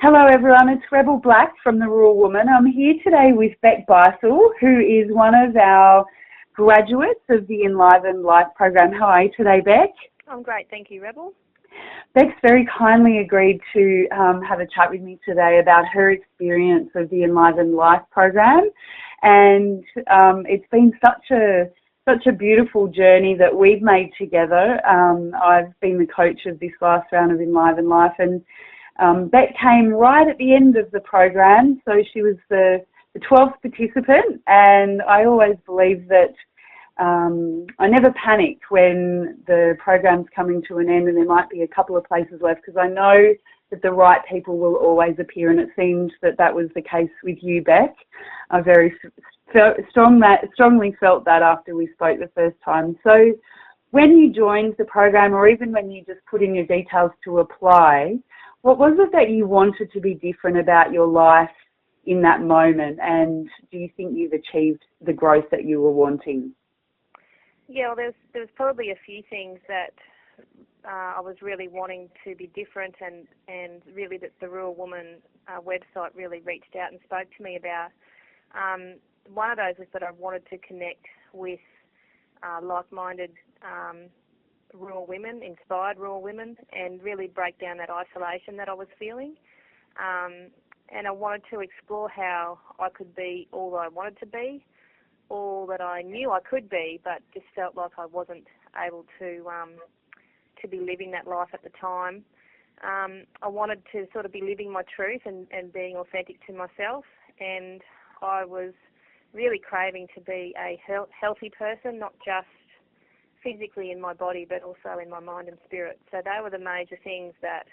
Hello everyone, it's Rebel Black from The Rural Woman. I'm here today with Beissel, who is one of our graduates of the Enlivened Life program. How are you today, Beck? I'm great, thank you, Rebel. Beck's very kindly agreed to have a chat with me today about her experience of the Enlivened Life program, and it's been such a beautiful journey that we've made together. I've been the coach of this last round of Enlivened Life, and Beck came right at the end of the program, so she was the 12th participant, and I always believe that I never panic when the program's coming to an end and there might be a couple of places left, because I know that the right people will always appear, and it seemed that that was the case with you, Beck. I very strongly felt that after we spoke the first time. So when you joined the program, or even when you just put in your details to apply, what was it that you wanted to be different about your life in that moment, and do you think you've achieved the growth that you were wanting? Yeah, well, there was probably a few things that I was really wanting to be different, and really that the Rural Woman website really reached out and spoke to me about. One of those was that I wanted to connect with like-minded rural women, inspired rural women, and really break down that isolation that I was feeling. And I wanted to explore how I could be all that I wanted to be, all that I knew I could be, but just felt like I wasn't able to be living that life at the time. I wanted to sort of be living my truth and being authentic to myself, and I was really craving to be a healthy person, not just physically in my body, but also in my mind and spirit. So they were the major things that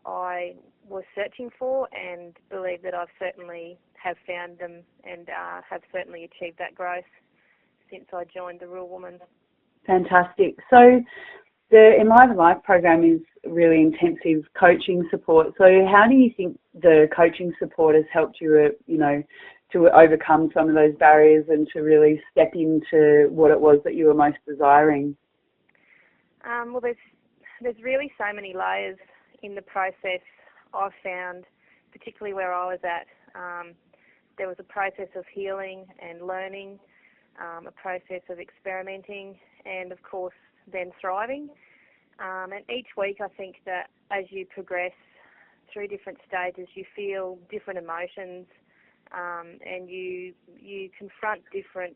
I was searching for, and believe that I've certainly have found them, and have certainly achieved that growth since I joined the Rural Woman. Fantastic. So the Enlivened Life program is really intensive coaching support. So how do you think the coaching support has helped you, to overcome some of those barriers and to really step into what it was that you were most desiring? Well, there's really so many layers in the process I've found, particularly where I was at. There was a process of healing and learning, a process of experimenting, and of course then thriving. And each week I think that as you progress through different stages, you feel different emotions, and you confront different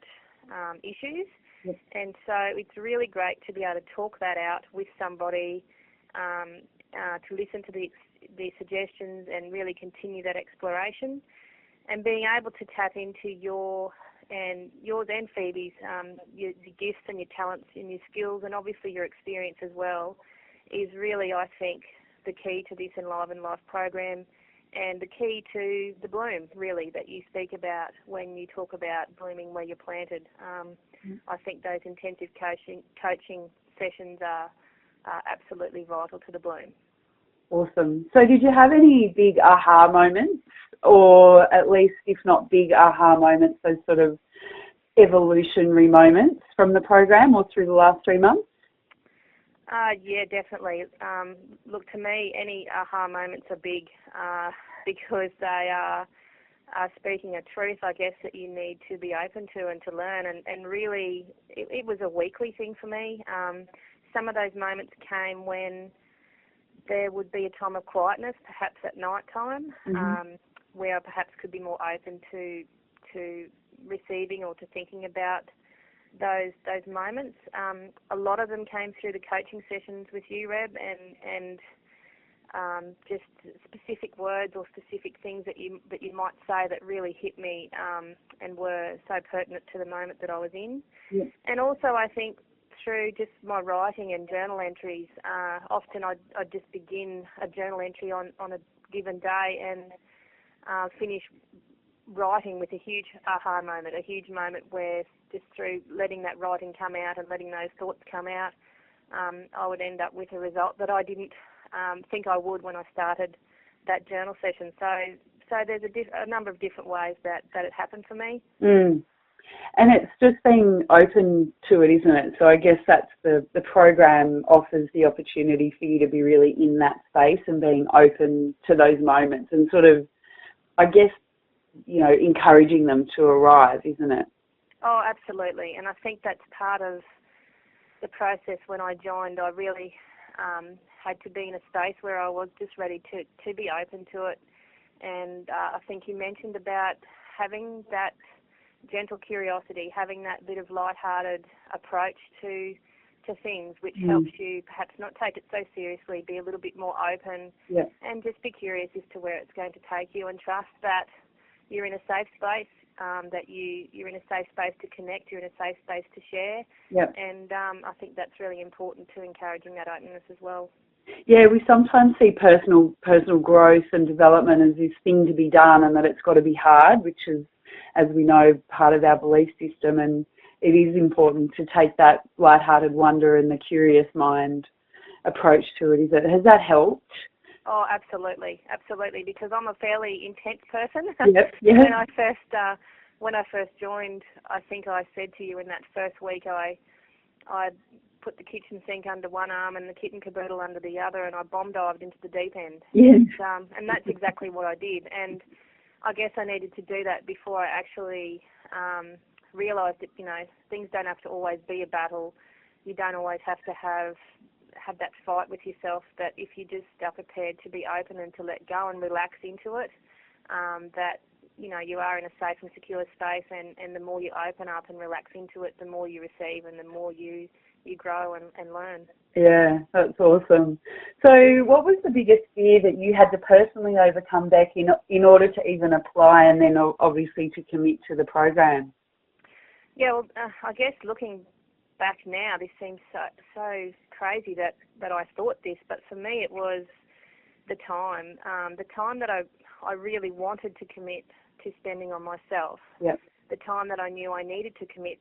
issues. Yes. And so it's really great to be able to talk that out with somebody, to listen to the suggestions and really continue that exploration, and being able to tap into yours and Phoebe's, your gifts and your talents and your skills, and obviously your experience as well, is really, I think, the key to this Enlivened Life program, and the key to the bloom, really, that you speak about when you talk about blooming where you're planted. I think those intensive coaching sessions are absolutely vital to the bloom. Awesome. So did you have any big aha moments, or at least, if not big aha moments, those sort of evolutionary moments from the program or through the last 3 months? Yeah, definitely. Look, to me, any aha moments are big because they are speaking a truth, I guess, that you need to be open to and to learn. And really, it was a weekly thing for me. Some of those moments came when there would be a time of quietness, perhaps at night time, where I perhaps could be more open to receiving or to thinking about those moments. A lot of them came through the coaching sessions with you, Reb, and just specific words or specific things that you might say that really hit me, and were so pertinent to the moment that I was in. Yeah. And also, I think through just my writing and journal entries, often I'd just begin a journal entry on a given day and finish writing with a huge aha moment, a huge moment where just through letting that writing come out and letting those thoughts come out, I would end up with a result that I didn't think I would when I started that journal session. So there's a number of different ways that it happened for me. And it's just being open to it, isn't it? So I guess that's the program offers the opportunity for you to be really in that space and being open to those moments and sort of, I guess, you know, encouraging them to arrive, isn't it? Oh, absolutely. And I think that's part of the process. When I joined, I really had to be in a space where I was just ready to be open to it. And I think you mentioned about having that gentle curiosity, having that bit of light-hearted approach to things, which helps you perhaps not take it so seriously, be a little bit more open, and just be curious as to where it's going to take you, and trust that you're in a safe space, that you're in a safe space to connect, you're in a safe space to share, and I think that's really important to encouraging that openness as well. Yeah, we sometimes see personal growth and development as this thing to be done and that it's got to be hard, which is, as we know, part of our belief system, and it is important to take that light-hearted wonder and the curious mind approach to it. Has that helped? Oh, absolutely, because I'm a fairly intense person. Yep. When I first joined, I think I said to you in that first week, I put the kitchen sink under one arm and the kitten caboodle under the other, and I bomb dived into the deep end. Yes. And that's exactly what I did. And I guess I needed to do that before I actually realised that, you know, things don't have to always be a battle. You don't always have to have that fight with yourself, that if you just are prepared to be open and to let go and relax into it, that, you know, you are in a safe and secure space, and the more you open up and relax into it, the more you receive and the more you grow and learn. Yeah, that's awesome. So what was the biggest fear that you had to personally overcome, Beck, in order to even apply and then obviously to commit to the program? Yeah, well, I guess looking back now, this seems so crazy that I thought this, but for me it was the time that I really wanted to commit to spending on myself, the time that I knew I needed to commit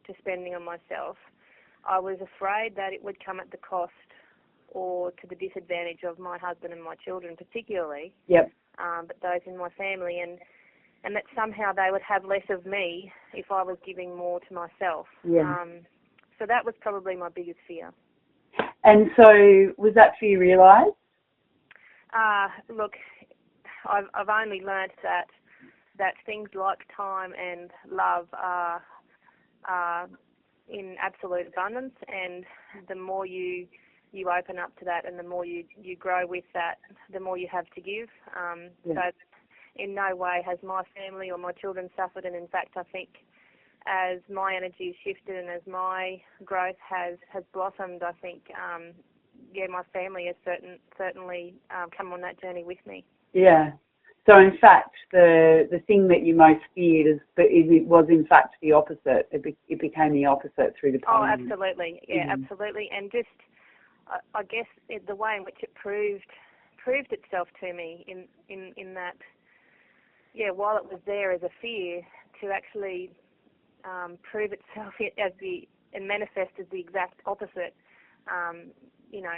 to spending on myself. I was afraid that it would come at the cost or to the disadvantage of my husband and my children particularly, but those in my family, and that somehow they would have less of me if I was giving more to myself. So that was probably my biggest fear. And so was that fear realised? Look, I've only learnt that things like time and love are in absolute abundance, and the more you open up to that and the more you grow with that, the more you have to give. So in no way has my family or my children suffered, and in fact I think as my energy has shifted and as my growth has blossomed, I think my family has certainly come on that journey with me. Yeah. So in fact, the thing that you most feared it was in fact the opposite. It became the opposite through the program. Oh, absolutely. Yeah, absolutely. And just, I guess, the way in which it proved itself to me in that, while it was there as a fear, to actually prove itself and manifest as the exact opposite,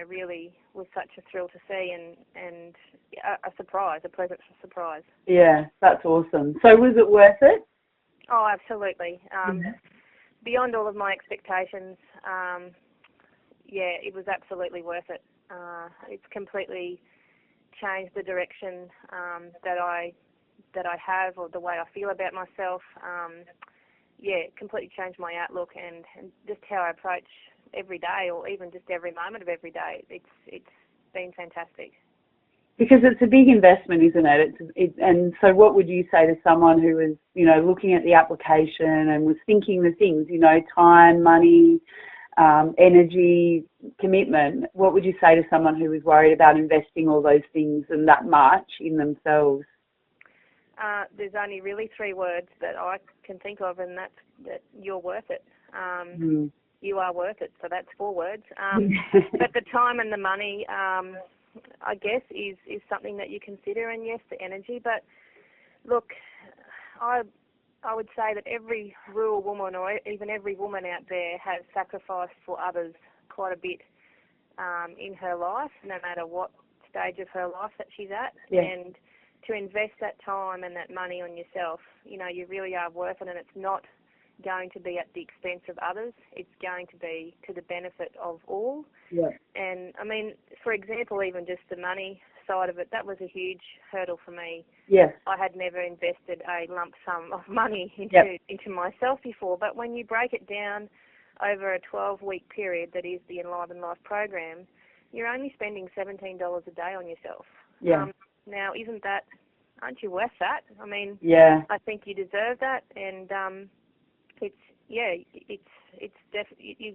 really was such a thrill to see and a surprise, a pleasant surprise. Yeah, that's awesome. So was it worth it? Oh, absolutely. Beyond all of my expectations, it was absolutely worth it. It's completely changed the direction that I have, or the way I feel about myself. It completely changed my outlook and just how I approach every day, or even just every moment of every day. It's been fantastic. Because it's a big investment, isn't it? And so what would you say to someone who was, looking at the application and was thinking the things, time, money, energy, commitment? What would you say to someone who was worried about investing all those things and that much in themselves? There's only really 3 words that I can think of, and that's that you're worth it. You are worth it, so that's 4 words. But the time and the money, I guess, is something that you consider, and yes, the energy. But look, I would say that every rural woman, or even every woman out there, has sacrificed for others quite a bit in her life, no matter what stage of her life that she's at. And to invest that time and that money on yourself, you really are worth it, and it's not going to be at the expense of others. It's going to be to the benefit of all. Yeah. And, I mean, for example, even just the money side of it, that was a huge hurdle for me. Yes. I had never invested a lump sum of money into myself before, but when you break it down over a 12-week period that is the Enlivened Life program, you're only spending $17 a day on yourself. Yeah. Now, aren't you worth that? I mean, yeah. I think you deserve that, and you're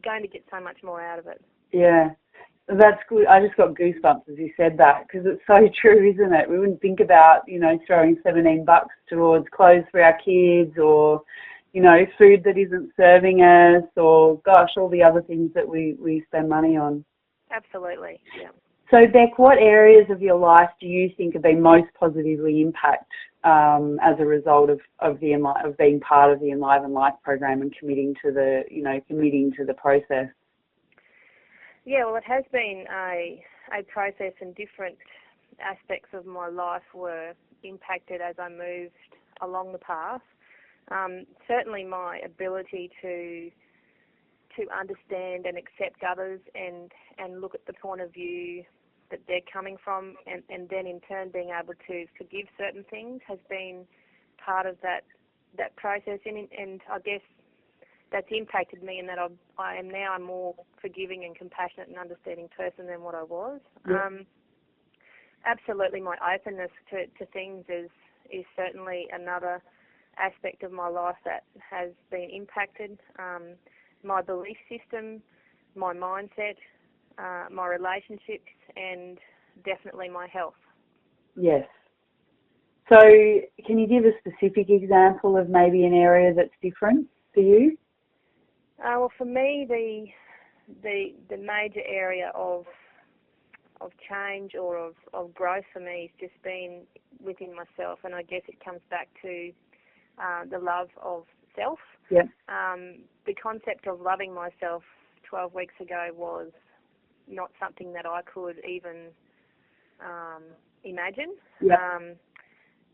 going to get so much more out of it. Yeah. That's good. I just got goosebumps as you said that, because it's so true, isn't it? We wouldn't think about, throwing $17 towards clothes for our kids, or, food that isn't serving us, or, gosh, all the other things that we spend money on. Absolutely, yeah. So, Beck, what areas of your life do you think have been most positively impacted as a result of being part of the Enlivened Life program and committing to the process? Yeah, well, it has been a process, and different aspects of my life were impacted as I moved along the path. Certainly my ability to understand and accept others and look at the point of view that they're coming from, and then in turn being able to forgive certain things has been part of that process, and I guess that's impacted me in that I am now a more forgiving and compassionate and understanding person than what I was. Yeah. Absolutely, my openness to things is certainly another aspect of my life that has been impacted. My belief system, my mindset, my relationships, and definitely my health. Yes. So can you give a specific example of maybe an area that's different for you? Well, for me, the major area of change or of growth for me has just been within myself, and I guess it comes back to the love of self. Yep. The concept of loving myself 12 weeks ago was not something that I could even imagine. Yep.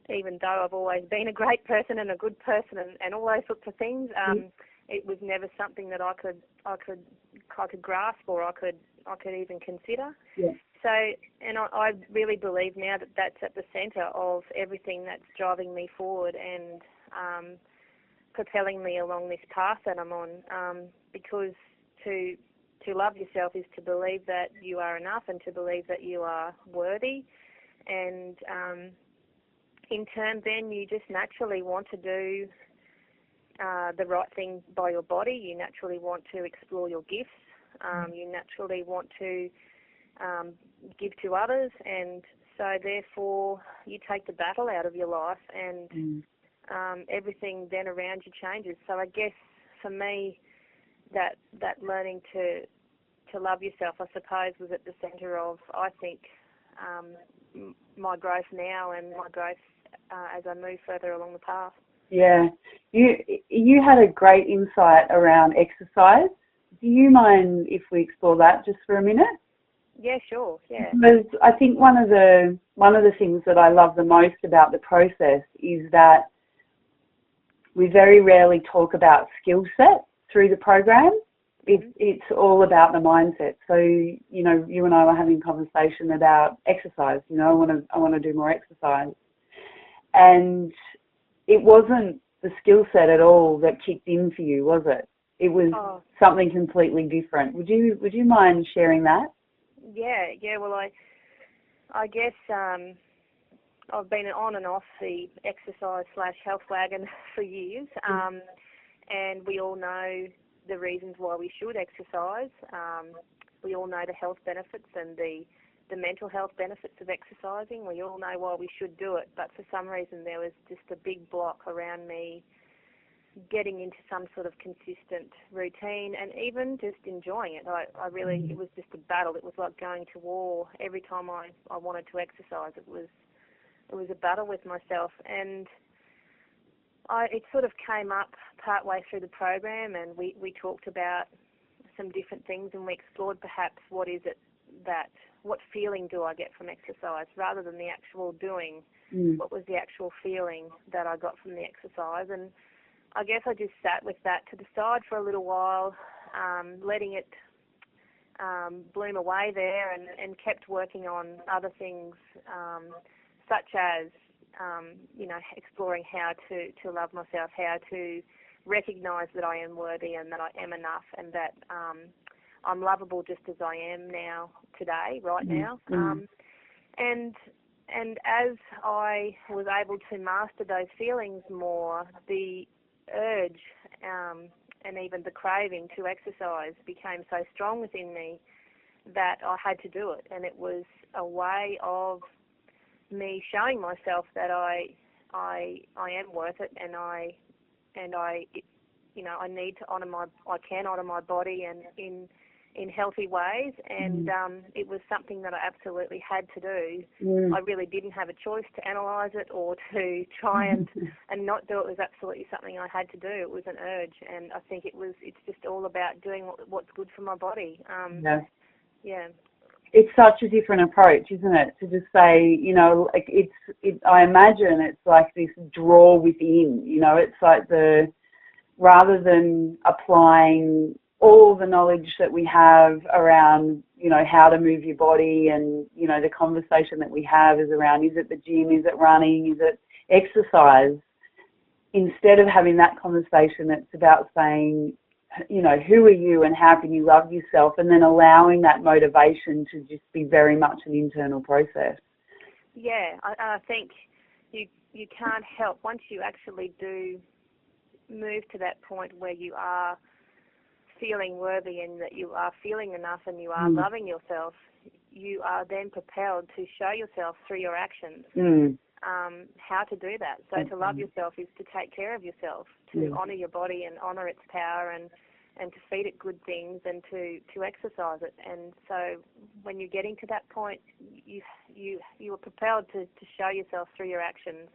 Even though I've always been a great person and a good person and all those sorts of things, it was never something that I could grasp or I could even consider. Yeah. So, and I really believe now that that's at the centre of everything that's driving me forward and propelling me along this path that I'm on. Because to love yourself is to believe that you are enough and to believe that you are worthy, and in turn, then you just naturally want to do the right thing by your body. You naturally want to explore your gifts. You naturally want to give to others, and so therefore you take the battle out of your life, and everything then around you changes. So I guess for me, that learning to love yourself, I suppose, was at the centre of, I think, my growth now and my growth as I move further along the path. Yeah. You had a great insight around exercise. Do you mind if we explore that just for a minute? Yeah, sure. Yeah. Because I think one of the things that I love the most about the process is that we very rarely talk about skill set through the program. It's all about the mindset. So, you and I were having a conversation about exercise. I want to do more exercise. And it wasn't the skill set at all that kicked in for you, was it? It was something completely different. Would you mind sharing that? Yeah. Well, I guess I've been on and off the exercise/health wagon for years, and we all know the reasons why we should exercise. We all know the health benefits and the mental health benefits of exercising. We all know why we should do it, but for some reason there was just a big block around me getting into some sort of consistent routine and even just enjoying it. It was just a battle. It was like going to war. Every time I wanted to exercise, it was a battle with myself, and it sort of came up partway through the program, and we talked about some different things, and we explored perhaps what feeling do I get from exercise rather than the actual doing. What was the actual feeling that I got from the exercise? And I guess I just sat with that to the side for a little while, letting it bloom away there, and kept working on other things, such as, exploring how to love myself, how to recognise that I am worthy and that I am enough, and that I'm lovable just as I am now, today, right now. And as I was able to master those feelings more, the urge and even the craving to exercise became so strong within me that I had to do it. And it was a way of me showing myself that I am worth it, and I need to I can honour my body and in healthy ways, and it was something that I absolutely had to do. I really didn't have a choice to analyse it or to try and not do it. It was absolutely something I had to do. It was an urge, and I think it's just all about doing what's good for my body. Yeah. It's such a different approach, isn't it? To just say, I imagine it's like this draw within, it's like rather than applying all the knowledge that we have around, how to move your body, and, the conversation that we have is around, is it the gym, is it running, is it exercise? Instead of having that conversation, it's about saying, who are you and how can you love yourself, and then allowing that motivation to just be very much an internal process. Yeah, I think you can't help, once you actually do move to that point where you are feeling worthy and that you are feeling enough and you are loving yourself, you are then propelled to show yourself through your actions how to do that. So to love yourself is to take care of yourself, to honour your body and honour its power, and to feed it good things, and to exercise it. And so when you're getting to that point, you are propelled to show yourself through your actions,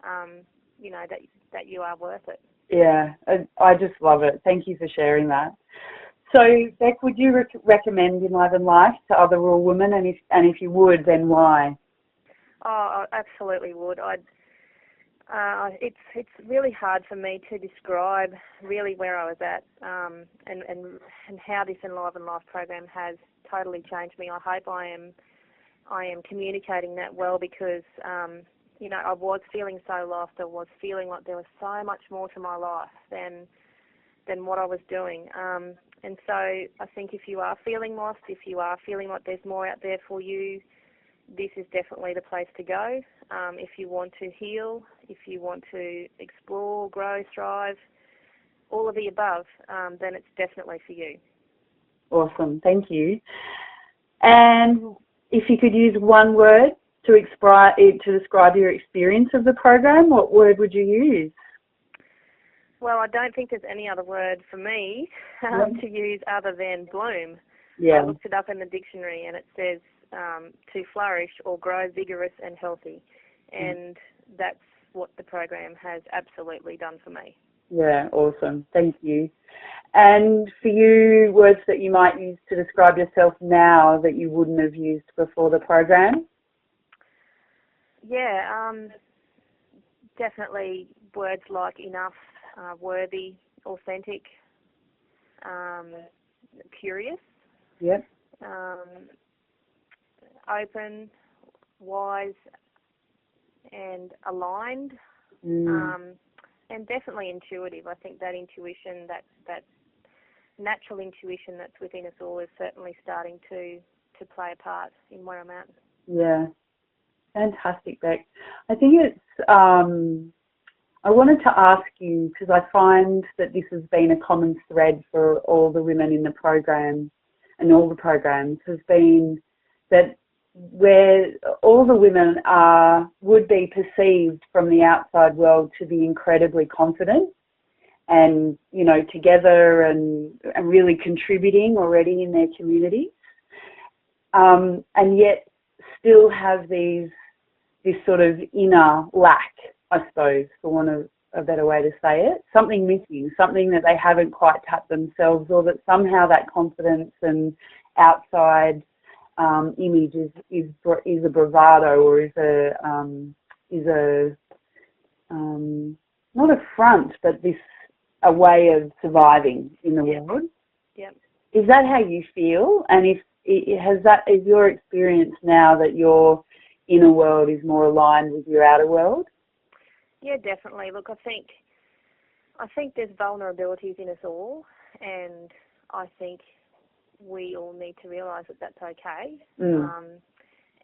that you are worth it. Yeah, I just love it. Thank you for sharing that. So, Beck, would you recommend Enlivened Life to other rural women, and if you would, then why? Oh, I absolutely would. It's really hard for me to describe really where I was at, and how this Enlivened Life program has totally changed me. I hope I am communicating that well, because I was feeling so lost. I was feeling like there was so much more to my life than what I was doing. And so I think if you are feeling lost, if you are feeling like there's more out there for you, this is definitely the place to go. If you want to heal, if you want to explore, grow, thrive, all of the above, then it's definitely for you. Awesome. Thank you. And if you could use one word to describe your experience of the program, what word would you use? Well, I don't think there's any other word for me to use other than bloom. Yeah. I looked it up in the dictionary, and it says to flourish or grow vigorous and healthy. And that's what the program has absolutely done for me. Yeah, awesome. Thank you. And for you, words that you might use to describe yourself now that you wouldn't have used before the program? Yeah, definitely words like enough, worthy, authentic, curious, Yep. open, wise, and aligned, and definitely intuitive. I think that intuition, that natural intuition that's within us all, is certainly starting to play a part in where I'm at. Yeah. Fantastic, Beck. I think it's, I wanted to ask you, because I find that this has been a common thread for all the women in the program and all the programs, has been that where all the women would be perceived from the outside world to be incredibly confident and, together and really contributing already in their communities, and yet still have this sort of inner lack, I suppose, for want of a better way to say it, something missing, something that they haven't quite tapped themselves, or that somehow that confidence and outside image is a bravado, or is a not a front, but this a way of surviving in the world. Yep. Is that how you feel? And is your experience now that your inner world is more aligned with your outer world? Yeah, definitely. Look, I think there's vulnerabilities in us all, and I think we all need to realise that that's okay.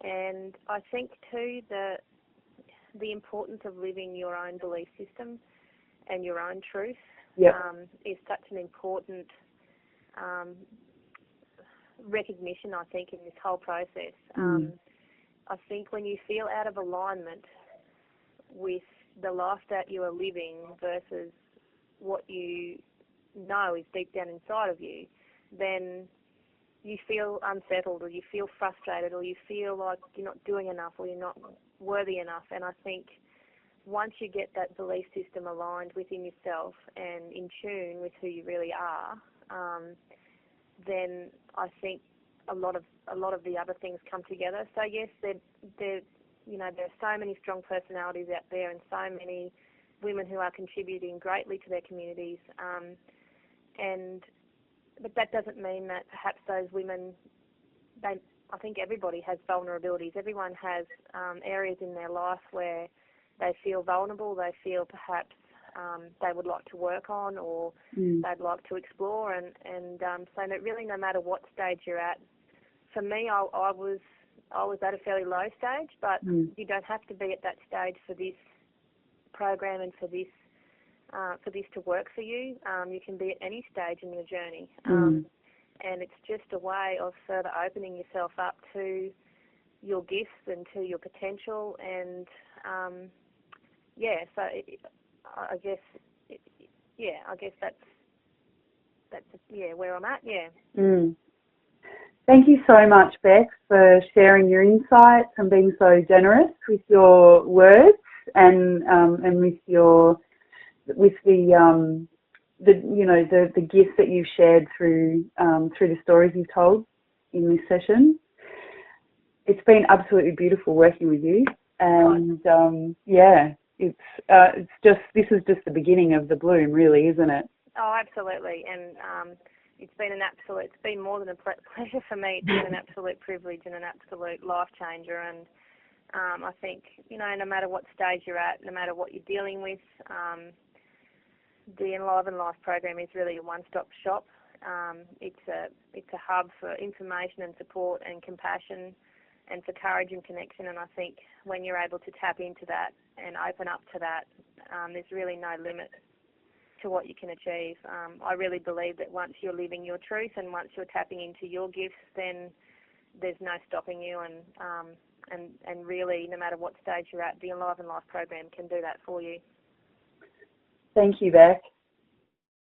And I think too the importance of living your own belief system and your own truth is such an important recognition, I think, in this whole process. I think when you feel out of alignment with the life that you are living versus what you know is deep down inside of you, then you feel unsettled, or you feel frustrated, or you feel like you're not doing enough, or you're not worthy enough. And I think once you get that belief system aligned within yourself and in tune with who you really are, then I think a lot of the other things come together. So yes, there are so many strong personalities out there, and so many women who are contributing greatly to their communities. But that doesn't mean that perhaps those women, I think everybody has vulnerabilities. Everyone has areas in their life where they feel vulnerable, they feel perhaps they would like to work on, or they'd like to explore. And so that really, no matter what stage you're at, for me, I was at a fairly low stage, but you don't have to be at that stage for this program and for this to work for you. You can be at any stage in your journey, and it's just a way of further opening yourself up to your gifts and to your potential. And so I guess that's where I'm at. Yeah. Thank you so much, Beck, for sharing your insights and being so generous with your words and with the gifts that you've shared through the stories you've told in this session. It's been absolutely beautiful working with you, and this is just the beginning of the bloom, really, isn't it? Oh, absolutely, and it's been more than a pleasure for me. It's been an absolute privilege and an absolute life changer. And I think, no matter what stage you're at, no matter what you're dealing with, the Enlivened Life program is really a one-stop shop. It's a hub for information and support and compassion and for courage and connection. And I think when you're able to tap into that and open up to that, there's really no limit to what you can achieve. I really believe that once you're living your truth and once you're tapping into your gifts, then there's no stopping you. And really, no matter what stage you're at, the Enlivened Life program can do that for you. Thank you, Beck.